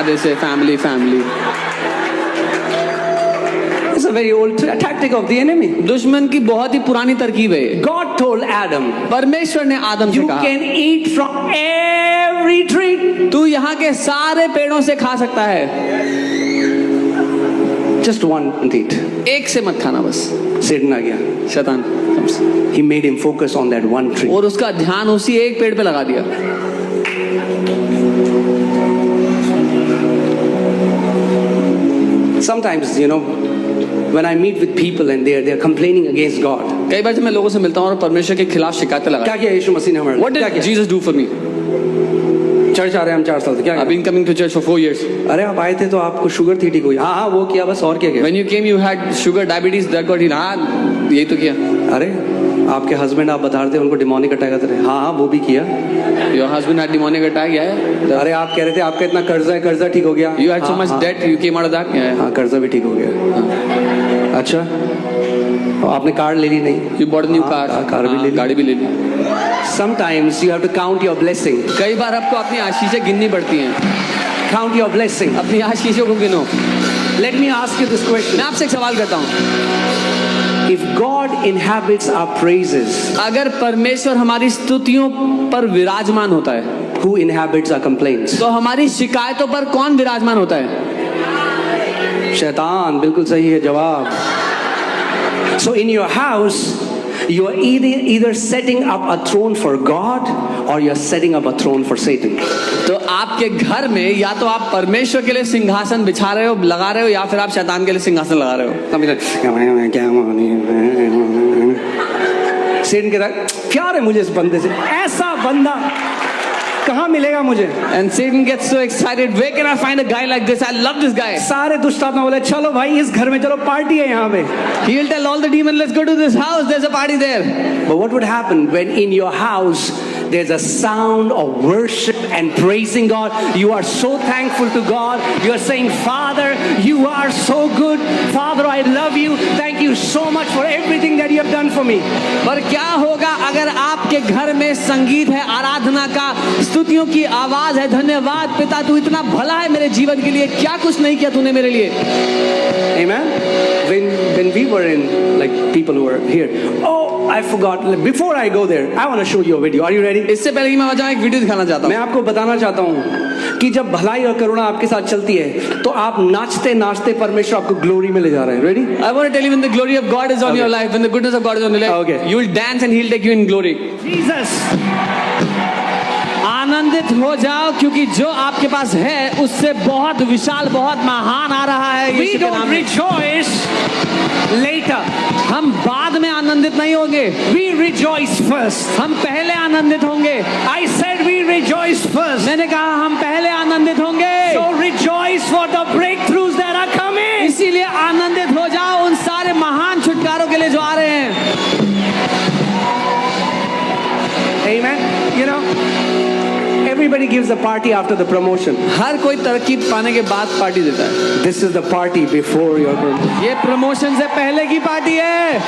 शादी से family family. It's a very old tactic of the enemy. दुश्मन की बहुत ही पुरानी तरकीब है। God told Adam, परमेश्वर ने आदम से you कहा, can eat from every tree. तू यहाँ के सारे पेड़ों से खा सकता है, Just one eat. एक से मत खाना बस। Satan आ गया. शैतान, He made him focus on that one tree. और उसका ध्यान उसी एक पेड़ पे लगा दिया। Sometimes, you know, when I meet with people and they're complaining against God. कई बार जब मैं लोगों से मिलता हूँ और परमेश्वर के खिलाफ शिकायतें लगा, क्या किया यीशु मसीह ने हमारे लिए? What क्या did किया? Jesus do for me? Church आ रहे हैं हम 4 साल से, क्या I've been coming to church for 4 years. अरे आप आए थे तो आपको शुगर थी, ठीक हुई? हाँ हाँ वो किया बस, और क्या किया? When you came, you had sugar, diabetes, that got healed. हाँ, यही तो किया। अरे आपके हस्बैंड आप बता रहे थे उनको डिमोनिक अटैक आता है, हाँ हाँ वो भी किया। Your husband had demonic attack, yeah. अरे आप कह रहे थे आपका इतना कर्जा है, कर्जा ठीक हो गया। You had so much debt, you came out of that. Yeah. हाँ कर्जा भी ठीक हो गया। अच्छा, आपने कार ले ली नहीं? You bought a new car. Car भी ले ली, गाड़ी भी ले ली। Sometimes you have to count your blessing. कई बार आपको अपनी आशीषें गिननी पड़ती हैं। Count your blessing. अपनी आशीषों को गिनो। Let me ask you this question. मैं आपसे एक सवाल करता हूँ, If God inhabits our praises, अगर परमेश्वर हमारी स्तुतियों पर विराजमान होता है, who inhabits our complaints? तो हमारी शिकायतों पर कौन विराजमान होता है? शैतान, बिल्कुल सही है जवाब। So in your house, you are either setting up a throne for God or you are setting up a throne for Satan. तो आपके घर में या तो आप परमेश्वर के लिए सिंहासन बिछा रहे हो, लगा रहे हो, या फिर आप शैतान के लिए सिंहासन लगा रहे हो। Satan कहता है प्यार है मुझे इस बंदे से, ऐसा बंदा कहाँ मिलेगा मुझे? And Satan gets so excited, where can I find a guy like this? I love this guy. सारे दुष्ट आत्मा बोले चलो भाई इस घर में चलो, पार्टी है यहाँ पे। He will tell all the demons, let's go to this house, there's a party there. But what would happen when in your house there's a sound of worship and praising God? You are so thankful to God. You are saying, Father, you are so good. Father, I love you. Thank you so much for everything that you have done for me. पर क्या होगा अगर आपके घर में संगीत है, आराधना का, स्तुतियों की आवाज है, धन्यवाद पिता तू इतना भला है मेरे जीवन के लिए, क्या कुछ नहीं किया तूने मेरे लिए। Amen. When we were in, like people who were here, oh I forgot, before I go there I want to show you a video. Are you ready? इससे पहले कि मैं वहां जाऊं एक वीडियो दिखाना चाहता मैं हूं। आपको बताना चाहता हूं कि जब भलाई और करुणा आपके साथ चलती है तो आप नाचते नाचते परमेश्वर आपको ग्लोरी में ले जा रहे हैं। Ready? I want to tell you, when the glory of God is on your life, when the goodness of God is on your life, Okay. you will dance and he'll take you in glory. Jesus. आनंदित हो जाओ क्योंकि जो आपके पास है उससे बहुत विशाल, बहुत महान आ रहा है। We यीशु के नाम don't में। rejoice later. हम बाद में आनंदित नहीं होंगे, We rejoice first. हम पहले आनंदित होंगे। I said we rejoice first. मैंने कहा हम पहले आनंदित होंगे। So rejoice for the breakthroughs that are coming. इसीलिए आनंदित हो जाओ उन सारे महान छुटकारों के लिए जो आ रहे हैं। Amen. You know, everybody gives a party after the promotion. हर कोई तरक्की पाने के बाद पार्टी देता है। This is the party before your promotion. ये प्रमोशन से पहले की पार्टी है।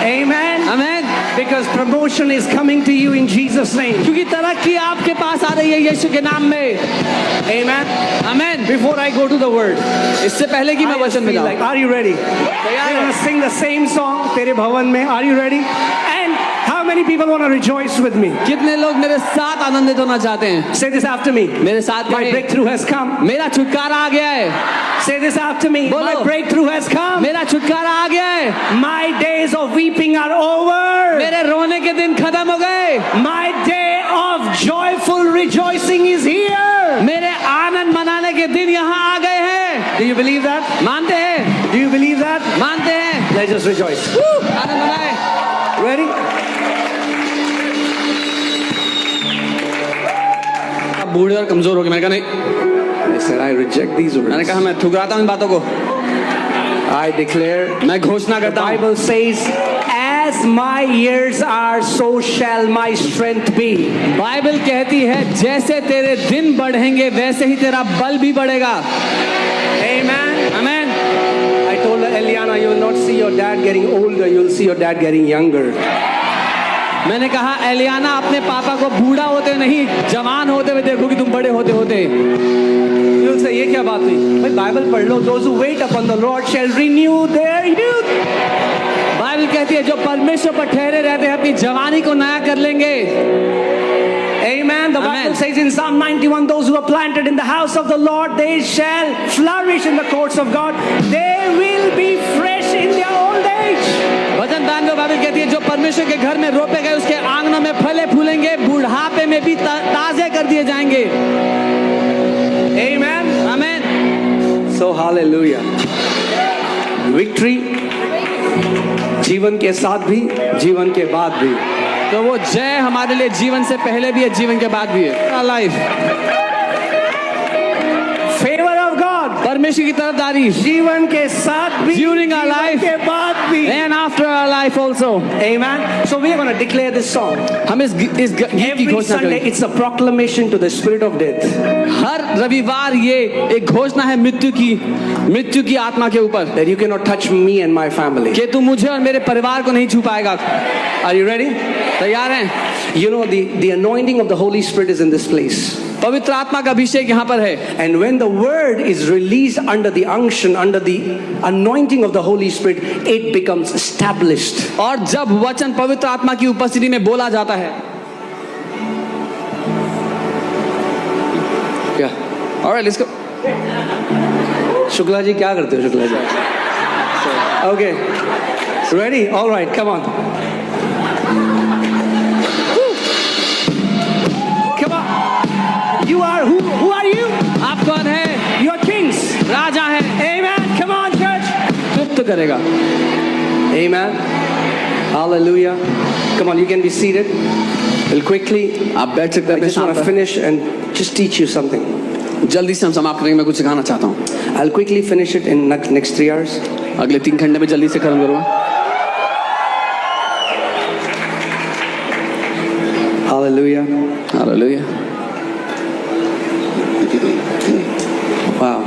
Amen. आमीन। Because promotion is coming to you in Jesus' name. क्योंकि तरक्की आपके पास आ रही है यीशु के नाम में। Amen. आमीन। Before I go to the word, इससे पहले कि मैं I just वचन में feel जाऊं, like, are you ready? We're going to sing the same song, तेरे भवन में. Are you ready? And how many people want to rejoice with me? कितने लोग मेरे साथ आनंदित होना चाहते हैं? Say this after me. मेरे साथ My कहें, breakthrough has come. मेरा छुटकारा आ गया है। Say this after me. बोलो। My breakthrough has come. मेरा छुटकारा आ गया है। My days of weeping are over. मेरे रोने के दिन खत्म हो गए। My day of joyful rejoicing is here. मेरे आनंद मनाने के दिन यहाँ आ गए हैं। Do you believe that? मानते हैं? Do you believe that? मानते हैं? Let's just rejoice. आनंद मनाए। Ready? आप बूढ़े और कमजोर हो गए। मैंने कहा नहीं। I said I reject these मैंने words. कहा मैं ठुकराता हूँ इन बातों को। I declare. मैं घोषणा The करता हूँ, Bible says, as my years are, so shall my strength be. Bible कहती है जैसे तेरे दिन बढ़ेंगे वैसे ही तेरा बल भी बढ़ेगा। Amen. आमीन। I told Eliana, you will not see your dad getting older, you will see your dad getting younger. मैंने कहा एलियाना अपने पापा को बूढ़ा होते नहीं जवान होते हुए देखोगी तुम बड़े होते होते। से ये क्या बात हुई? भाई बाइबल पढ़ लो. Those who wait upon the Lord shall renew their youth. Bible कहती है जो परमेश्वर पर ठहरे रहते हैं अपनी जवानी को नया कर लेंगे. Amen. The Bible Amen. says in Psalm 91, those who are planted in the house of the Lord, they shall flourish in the courts of God. They will be fresh in their old age. वचन 92 Bible कहती है जो परमेश्वर के घर में रोपे गए उसके आंगनों में फले फूलेंगे, बुढ़ापे में भी ताजे कर दिए जाएंगे. Amen. आमीन. So hallelujah. Victory. जीवन के साथ भी, जीवन के बाद भी. तो वो जय हमारे लिए जीवन से पहले भी है, जीवन के बाद भी है. लाइफ. Favor of God. परमेश्वर की तरफदारी जीवन के साथ भी, During our जीवन life. के बाद भी. and after our life also. Amen. So we are going to declare this song. हम इस गीत की Every घोषणा Sunday, करेंगे. it's a proclamation to the spirit of death. हर रविवार ये एक घोषणा है मृत्यु की आत्मा के ऊपर That you cannot touch me and my family. कि तू मुझे और मेरे परिवार को नहीं छू पाएगा. Are you ready? तैयार हैं? You know the anointing of the Holy Spirit is in this place. पवित्र आत्मा का अभिषेक यहाँ पर है. And when the word is released under the unction, under the anointing of the Holy Spirit, it becomes established. और जब वचन पवित्र आत्मा की उपस्थिति में बोला जाता है. क्या? Alright, let's go. Shukla ji क्या करते हो Shukla ji? Okay. Ready? All right, come on. Come on. You are who are you? आप कौन है? You are kings. राजा है. Amen. Come on, church. तृप्त करेगा. Amen. Hallelujah. Come on, you can be seated. Well, quickly. आप बैठ सकते I हैं. just want to finish and just teach you something. जल्दी से हम समाप्त करेंगे. मैं कुछ सिखाना चाहता हूँ. I'll quickly finish it in next 3 hours. अगले 3 घंटे में जल्दी से खत्म करूँगा. Hallelujah. Hallelujah. Wow.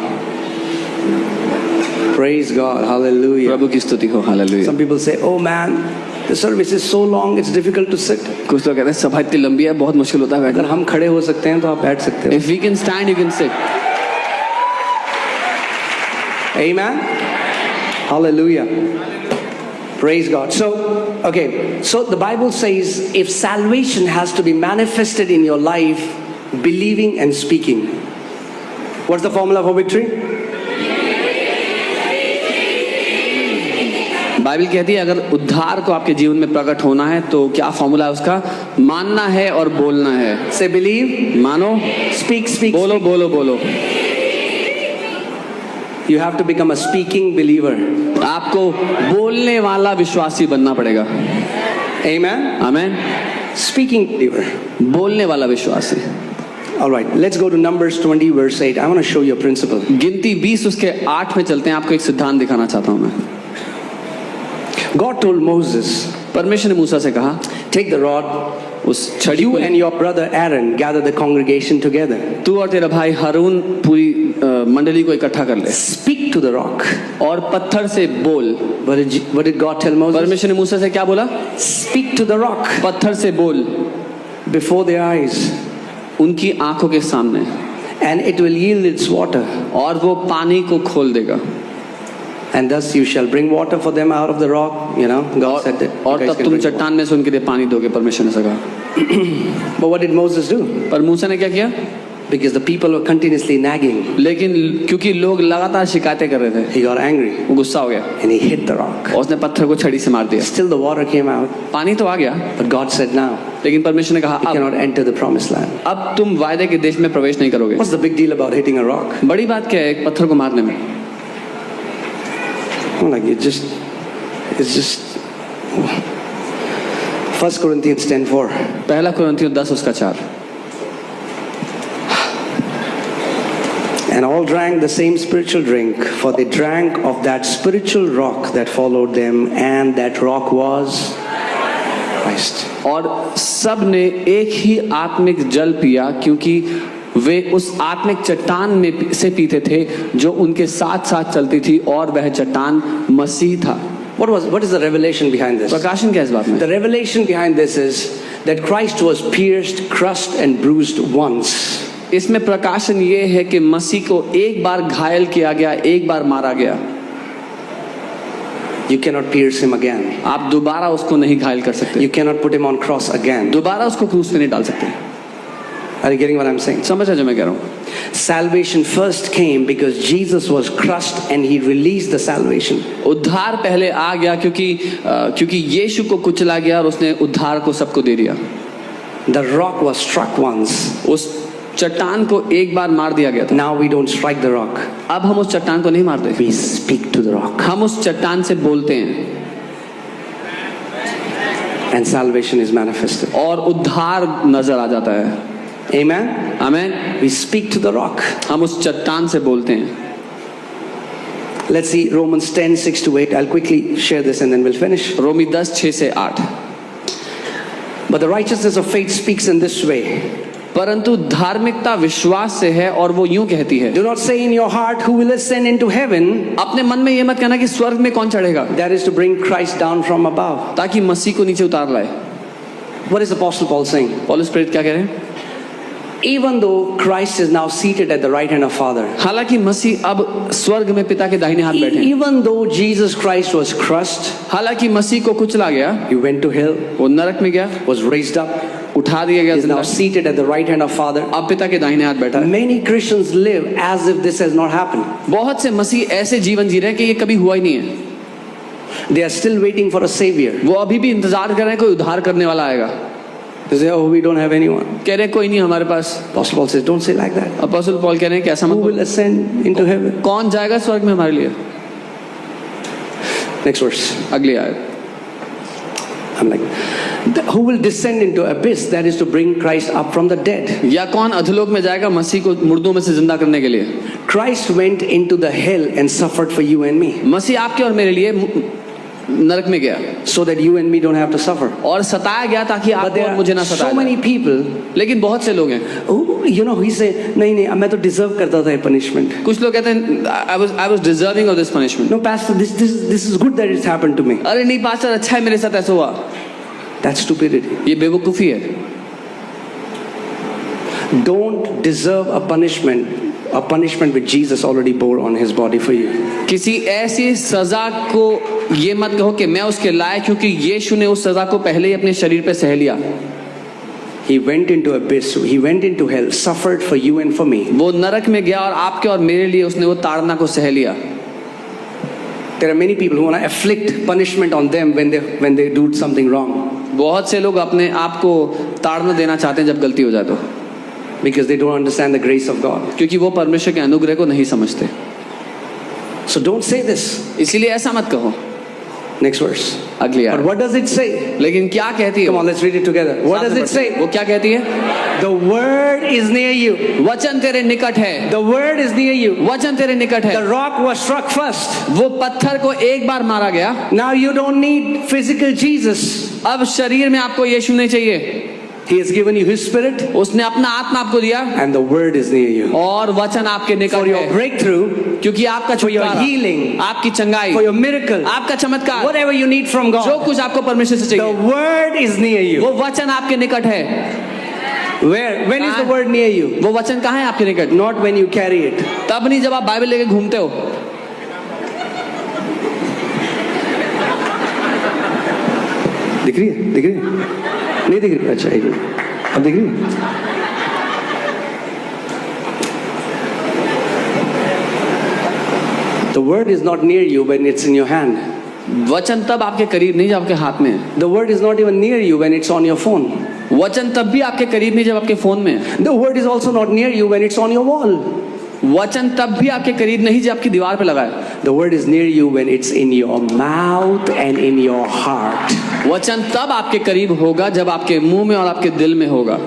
Praise God. Hallelujah. प्रभु की स्तुति हो. Hallelujah. Some people say, oh man, the service is so long, it's difficult to sit. कुछ लोग कहते हैं सभा इतनी लंबी है बहुत मुश्किल होता है अगर बैठना. हम खड़े हो सकते हैं तो आप बैठ सकते हो. If we can stand, you can sit. Amen. Hallelujah. Praise God. So, okay. So the Bible says if salvation has to be manifested in your life, believing and speaking. What's the formula for victory? Bible कहती है अगर उद्धार को आपके जीवन में प्रकट होना है तो क्या फॉर्मूला है उसका? मानना है और बोलना है. Say believe, मानो, speak, speak. बोलो speak. बोलो बोलो. You have to become a speaking believer. आपको बोलने वाला विश्वासी बनना पड़ेगा. Amen. आमीन. Speaking believer. बोलने वाला विश्वासी. All right, let's go to Numbers 20 verse 8. I want to show you a principle. गिनती 20 उसके 8 में चलते हैं. आपको एक सिद्धांत दिखाना चाहता हूं मैं. God told Moses, परमेश्वर ने मूसा से कहा take the rod, उस छड़ी you को and your brother Aaron gather the congregation together. तू और तेरा भाई हारून पूरी मंडली को इकट्ठा कर ले. Speak to the rock. और पत्थर से बोल. What did God tell Moses? परमेश्वर ने मूसा से क्या बोला? Speak to the rock पत्थर से बोल. before their eyes, उनकी आंखों के सामने. and it will yield its water. और वो पानी को खोल देगा. And thus you shall bring water for them out of the rock. You know, God said that. और you guys तब can तुम drink चट्टान में से उनके लिए पानी दोगे. परमेश्वर ने कहा. water. But what did Moses do? पर मूसा ने क्या किया? Because the people were continuously nagging, लेकिन क्योंकि लोग लगातार शिकायतें कर रहे थे he got angry वो गुस्सा हो गया and he hit the rock. और उसने पत्थर को छड़ी से मार दिया. Still the water came out, पानी तो आ गया but God said now लेकिन परमेश्वर ने कहा you cannot enter the promised land. अब तुम वायदे के देश में प्रवेश नहीं करोगे. What's the big deal about hitting a rock? बड़ी बात क्या है एक पत्थर को मारने में? Like it's just 1 Corinthians 10:4. पहला कुरिन्थियों 10 उसका 4. And all drank the same spiritual drink, for they drank of that spiritual rock that followed them, and that rock was Christ. और सब ने एक ही आत्मिक जल पिया क्योंकि वे उस आत्मिक चट्टान में से पीते थे जो उनके साथ साथ चलती थी और वह चट्टान मसीह था. What is the revelation behind this? प्रकाशन क्या है इस बात में? The revelation behind this is that Christ was pierced, crushed and bruised once. इसमें प्रकाशन ये है कि मसीह को एक बार घायल किया गया, एक बार मारा गया। You cannot pierce him again. आप दोबारा उसको नहीं घायल कर सकते, You cannot put him on cross again. दोबारा उसको क्रूस पे नहीं डाल सकते। Are you getting what I'm saying? समझ रहे जो मैं कह रहा हूँ? Salvation first came because Jesus was crushed and he released the salvation. उद्धार पहले आ गया क्योंकि यीशु को कुचला गया और उसने उद्धार को सबको दे दिया। The rock was struck once. उस चट्टान को एक बार मार दिया गया था। Now we don't strike the rock. अब हम उस चट्टान को नहीं मारते, We speak to the rock. हम उस चट्टान से बोलते हैं And salvation is manifested. और उद्धार नजर आ जाता है। Amen? आमीन। We speak to the rock. हम उस चट्टान से बोलते हैं। Let's see Romans 10, 6 to 8. I'll quickly share this and then we'll finish. रोमी 10, 6 से 8। But the righteousness of faith speaks in this way. परंतु धार्मिकता विश्वास से है और वो यूं कहती है, Do not say in your heart, who will ascend into heaven? अपने मन में ये मत कहना कि स्वर्ग में कौन चढ़ेगा, That is to bring Christ down from above. ताकि मसीह को नीचे उतार लाए। What is Apostle Paul saying? पौलुस प्रेरित क्या कह रहे हैं? Even though Christ is now seated at the right hand of Father, हालांकि मसीह अब स्वर्ग में पिता के दाहिने हाथ बैठे हैं, even though Jesus Christ was crushed, हालांकि मसीह को कुचला गया, he went to hell, वो नरक में गया, was raised up, उठा दिया गया is now जिंदा, seated at the right hand of Father. अब पिता के दाहिने हाथ बैठा है। Many Christians live as if this has not happened. बहुत से मसीह ऐसे जीवन जी रहे हैं कि ये कभी हुआ ही नहीं है। They are still waiting for a savior. वो अभी भी इंतजार कर रहे हैं कोई उद्धार करने वाला आएगा। They say, oh, we don't have anyone. कह रहे हैं कोई नहीं हमारे पास। Apostle Paul says, don't say like that. Apostle Paul कह रहे हैं कि ऐसा Who मत will ascend into heaven? बोलो। कौन जाएगा स्वर्ग में हमारे लिए? Next verse. अगली आयत। I'm like, who will descend into abyss? That is to bring Christ up from the dead. या कौन अधोलोक में जाएगा मसीह को मुर्दों में से जिंदा करने के लिए? Christ went into the hell and suffered for you and me, मसीह आपके और मेरे लिए नरक में गया so that you and me don't have to suffer. और सताया गया ताकि But आपको there और मुझे ना are so सताया many जाए। people लेकिन बहुत से लोग हैं, who, you know, he say, नहीं नहीं, मैं तो deserve करता था ये punishment. कुछ लोग कहते हैं I was deserving of this punishment। No, pastor, this is good that it's happened to me. अरे नहीं पास्टर, अच्छा है मेरे साथ ऐसा हुआ। That's stupidity. ये बेवकूफी है। Don't deserve a punishment which Jesus already bore on his body for you. किसी ऐसी सजा को ये मत कहो कि मैं उसके लायक, क्योंकि यीशु ने उस सजा को पहले ही अपने शरीर पे सह लिया। He went into abyss, he went into hell, suffered for you and for me. वो नरक में गया और आपके और मेरे लिए उसने वो ताड़ना को सह लिया। There are many people who want to afflict punishment on them when they do something wrong, बहुत से लोग अपने आप को ताड़ना देना चाहते हैं जब गलती हो जाए तो, because they don't understand the grace of God. क्योंकि वो परमेश्वर के अनुग्रह को नहीं समझते। So don't say this. इसीलिए ऐसा मत कहो। Next verse. अगली But आयत। what does it say? लेकिन क्या कहती है? Come on, let's read it together. What does it say? वो क्या कहती है? The word is near you. वचन तेरे निकट है। The word is near you. वचन तेरे निकट है। The rock was struck first. वो पत्थर को एक बार मारा गया। Now you don't need physical Jesus. अब शरीर में आपको यीशु नहीं चाहिए। He has given you his spirit, उसने अपना आत्मा आपको दिया and the word is near you. और वचन आपके For निकट your है, breakthrough, क्योंकि आपका for your छुटकारा, healing, आपकी चंगाई, for your miracle, आपका चमत्कार, whatever you need from जो God, कुछ आपको परमेश्वर से the चाहिए, word is near you. वो वचन आपके निकट है। Where? When is the word near you? वो वचन कहाँ है आपके निकट? Not when you carry it. तब नहीं जब आप बाइबल लेके घूमते हो। दिख रही है? दिख रही है? नहीं दिख रही? अच्छा, एक मिनट। अब दिख रही है? The word is not near you when it's in your hand. वचन तब आपके करीब नहीं जब आपके हाथ में है। The word is not even near you when it's on your phone. वचन तब भी आपके करीब नहीं जब आपके फोन में है। The word is also not near you when it's on your wall. वचन तब भी आपके करीब नहीं जब आपकी दीवार पे लगा है। The word is near you when it's in your mouth and in your heart. वचन तब आपके करीब होगा जब आपके मुंह में और आपके दिल में होगा।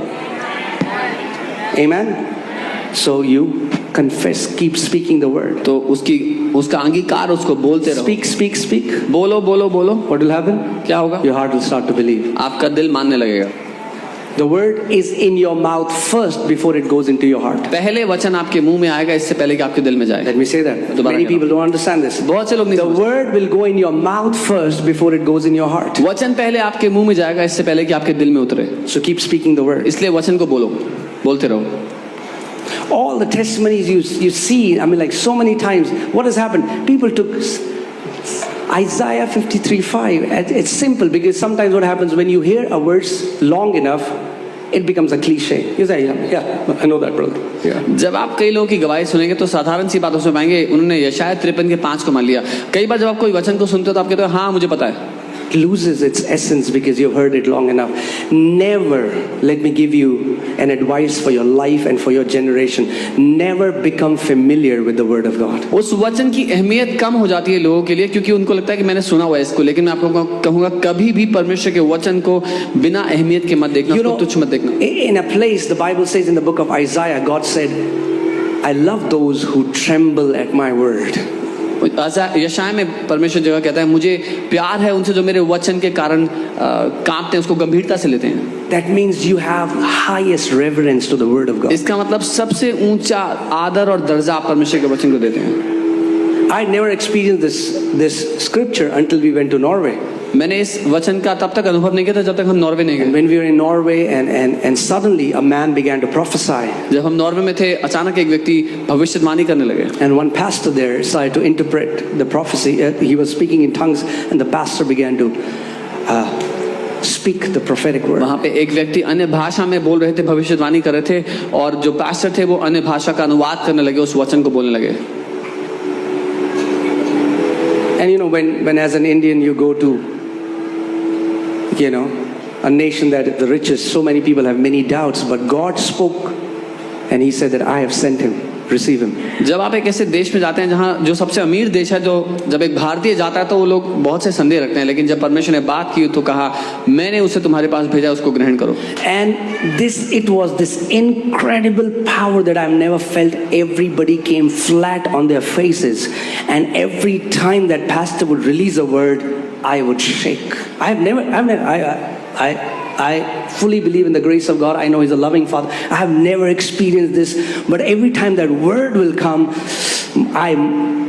Amen. So you confess, keep speaking the word. तो उसका अंगीकार, उसको बोलते रहो। Speak, speak, speak. बोलो बोलो बोलो। What will happen? क्या होगा? Your heart will start to believe. आपका दिल मानने लगेगा। The word is in your mouth first before it goes into your heart. पहले वचन आपके मुंह में आएगा इससे पहले कि आपके दिल में जाए। Let me say that. दोबारा Many करो। people don't understand this. बहुत से लोग नहीं The समझते। word will go in your mouth first before it goes in your heart. वचन पहले आपके मुंह में जाएगा इससे पहले कि आपके दिल में उतरे। So keep speaking the word. इसलिए वचन को बोलो, बोलते रहो। all the testimonies you see, I mean, like so many times, what has happened? People took Isaiah 53:5. It's simple because sometimes what happens when you hear a verse long enough, it becomes a cliche. You say, yeah, I know that, brother. Yeah. जब आप कई लोगों की गवाही सुनेंगे तो साधारण सी बातों से पाएंगे उन्होंने यशाया 53 के 5 को मान लिया। कई बार जब आप कोई वचन को सुनते हो तो आप कहते हो हाँ मुझे पता है। It loses its essence because you've heard it long enough. Never, let me give you an advice for your life and for your generation. Never become familiar with the word of God. उस वचन की अहमियत कम हो जाती है लोगों के लिए क्योंकि उनको लगता है कि मैंने सुना हुआ है इसको, लेकिन मैं आपको कहूंगा कभी भी परमेश्वर के वचन को बिना अहमियत के मत देखना, उसको तुच्छ मत देखना। In a place, the Bible says in the book of Isaiah, God said, I love those who tremble at my word. यशाया में परमेश्वर जगह कहता है मुझे प्यार है उनसे जो मेरे वचन के कारण कांपते हैं, उसको गंभीरता से लेते हैं। That means you have highest reverence to the word of God. इसका मतलब सबसे ऊंचा आदर और दर्जा आप परमेश्वर के वचन को देते हैं। I never experienced this scripture until we went to Norway. मैंने इस वचन का तब तक अनुभव नहीं किया था जब तक हम नॉर्वे नहीं गए। When we were in Norway and suddenly a man began to prophesy. जब हम नॉर्वे में थे अचानक एक व्यक्ति भविष्यवाणी करने लगे। And one pastor there started to interpret the prophecy. He was speaking in tongues and the pastor began to speak the prophetic word. वहाँ पे एक व्यक्ति अन्य भाषा में बोल रहे थे, भविष्यवाणी कर रहे थे और जो पास्टर थे वो अन्य भाषा का अनुवाद करने लगे, उस वचन को बोलने लगे। And you know when as an Indian you go to a nation that is the richest, so many people have many doubts, but God spoke and he said that I have sent him, receive him. जब आप एक ऐसे देश में जाते हैं जहाँ जो सबसे अमीर देश है, जो जब एक भारतीय जाता है तो वो लोग बहुत से संदेह रखते हैं, लेकिन जब परमेश्वर ने बात की तो कहा मैंने उसे तुम्हारे पास भेजा, उसको ग्रहण करो। And it was this incredible power that I've never felt. Everybody came flat on their faces, and every time that pastor would release a word, I would shake. I fully believe in the grace of God. I know He's a loving Father. I have never experienced this, but every time that word will come,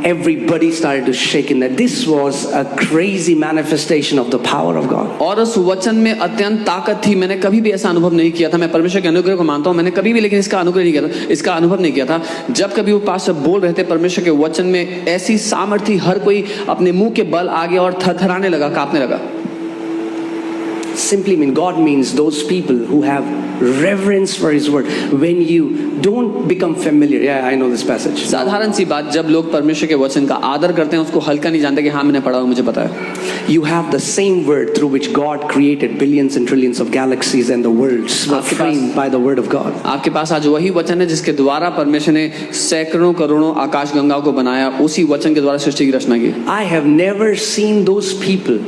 everybody started to shake in that. This was a crazy manifestation of the power of God. और उस वचन में अत्यंत ताकत थी। मैंने कभी भी ऐसा अनुभव नहीं किया था। मैं परमेश्वर के अनुग्रह को मानता हूँ, मैंने कभी भी लेकिन इसका अनुग्रह नहीं किया था, इसका अनुभव नहीं किया था। जब कभी वो पास्टर बोल रहे थे परमेश्वर के वचन में ऐसी सामर्थ्य, हर कोई अपने मुंह के बल आ गया और थरथराने लगा, कांपने लगा। Simply God means those people who have reverence for His word. When you don't become familiar, yeah, I know this passage. साधारण सी बात, जब लोग परमेश्वर के वचन का आदर करते हैं, उसको हल्का नहीं जानते कि हाँ मैंने पढ़ा हुआ, मुझे पता है। You have the same word through which God created billions and trillions of galaxies, and the worlds were framed by the word of God. आपके पास आज वही वचन है जिसके द्वारा परमेश्वर ने सैकड़ों करोड़ों आकाश गंगाओं को बनाया, उसी वचन के द्वारा सृष्टि की रचना की। I have never seen those people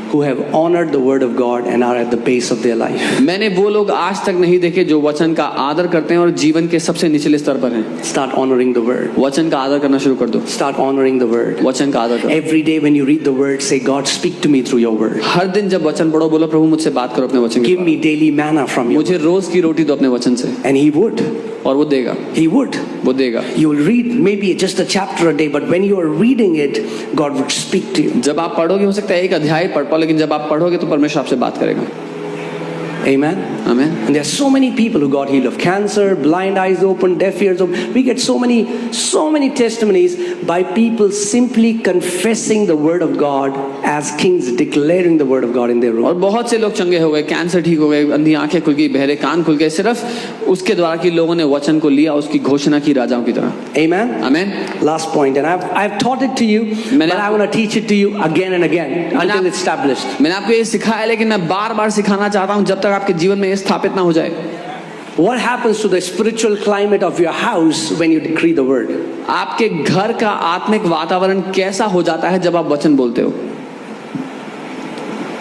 who have honored the word of God and are at the base of their life. मैंने वो लोग आज तक नहीं देखे जो वचन का आदर करते हैं और जीवन के सबसे निचले स्तर पर हैं। Start honoring the word. वचन का आदर करना शुरू कर दो। Start honoring the word. वचन का आदर करो। Every day when you read the word, say, God, speak to me through your word. हर दिन जब वचन पढ़ो बोलो प्रभु मुझसे बात करो अपने वचन के Give me daily manna from you. मुझे रोज की रोटी दो अपने वचन से। And He would. और वो देगा। He would. वो देगा। You will read maybe just a chapter a day, but when you are reading it, God would speak to you. जब आप पढ़ोगे हो सकता है एक अध्याय पढ़ पाओ, लेकिन जब आप पढ़ोगे तो परमेश्वर आपसे बात करेगा। Amen. Amen. And there are so many people who got healed of cancer, blind eyes open, deaf ears open. We get so many testimonies by people simply confessing the word of God as kings, declaring the word of God in their room. और बहुत से लोग चंगे हो गए, cancer ठीक हो गए, अंधी आंखें खुल गई, बहरे कान खुल गए, सिर्फ उसके द्वारा कि लोगों ने वचन को लिया, उसकी घोषणा की राजाओं की तरह। Amen. Amen. Last point, and I've taught it to you, but I want to teach it to you again and again until it's established. मैंने आपको ये सिखाया, लेकिन मैं बार-बार सिखाना चाहता हूँ जब तक आपके जीवन में ये स्थापित ना हो जाए। What happens to the spiritual climate of your house when you decree the word? आपके घर का आत्मिक वातावरण कैसा हो जाता है जब आप वचन बोलते हो?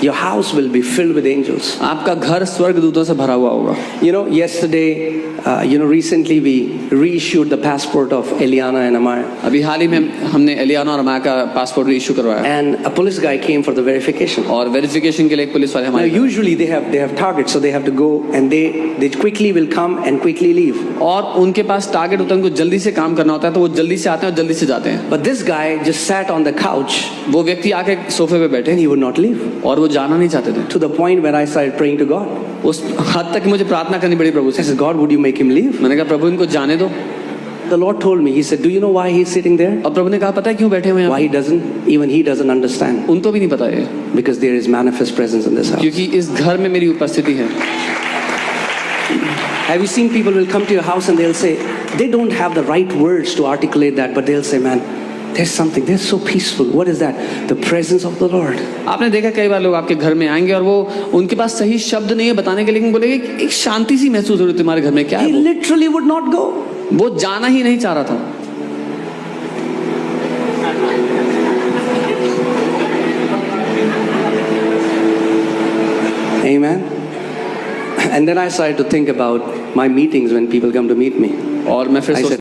Your house will be filled with angels. आपका घर स्वर्गदूतों से भरा हुआ होगा। Yesterday, recently we reissued the passport of Eliana and Amaya. अभी हाल ही में हमने एलियाना और अमाया का पासपोर्ट रीइश्यू करवाया। And a police guy came for the verification. और वेरिफिकेशन के लिए एक पुलिस वाले Now हमारे। usually they have targets, so they have to go and they quickly will come and quickly leave. और उनके पास टारगेट होता है, उनको जल्दी से काम करना होता है, तो वो जल्दी से आते हैं और जल्दी से जाते हैं। But this guy just sat on the couch. वो व्यक्ति आके सोफे पे बैठे And he would not leave. और वो जाना नहीं चाहते थे। To the point where I started praying to God. उस हद तक मुझे प्रार्थना करनी पड़ी प्रभु I से। said, God, would you make him leave? मैंने कहा प्रभु इनको जाने दो। The Lord told me, He said, do you know why He's sitting there? और प्रभु ने कहा पता है क्यों बैठे हुए हैं Why He doesn't? Even He doesn't understand. उनको भी नहीं पता है, Because there is manifest presence in this house. क्योंकि इस घर में मेरी उपस्थिति है। Have you seen people will come to your house and they'll say, they don't have the right words to articulate that, but they'll say, man, there's something, they're so peaceful. What is that? The presence of the Lord. आपने देखा कई बार लोग आपके घर में आएंगे और वो उनके पास सही शब्द नहीं है बताने के, लेकिन बोलेंगे एक शांति सी महसूस हो रही है तुम्हारे घर में, क्या है He वो? literally would not go. वो जाना ही नहीं चाह रहा था। Amen. And then I started to think about my meetings when people come to meet me. और मैं फिर I सोच said,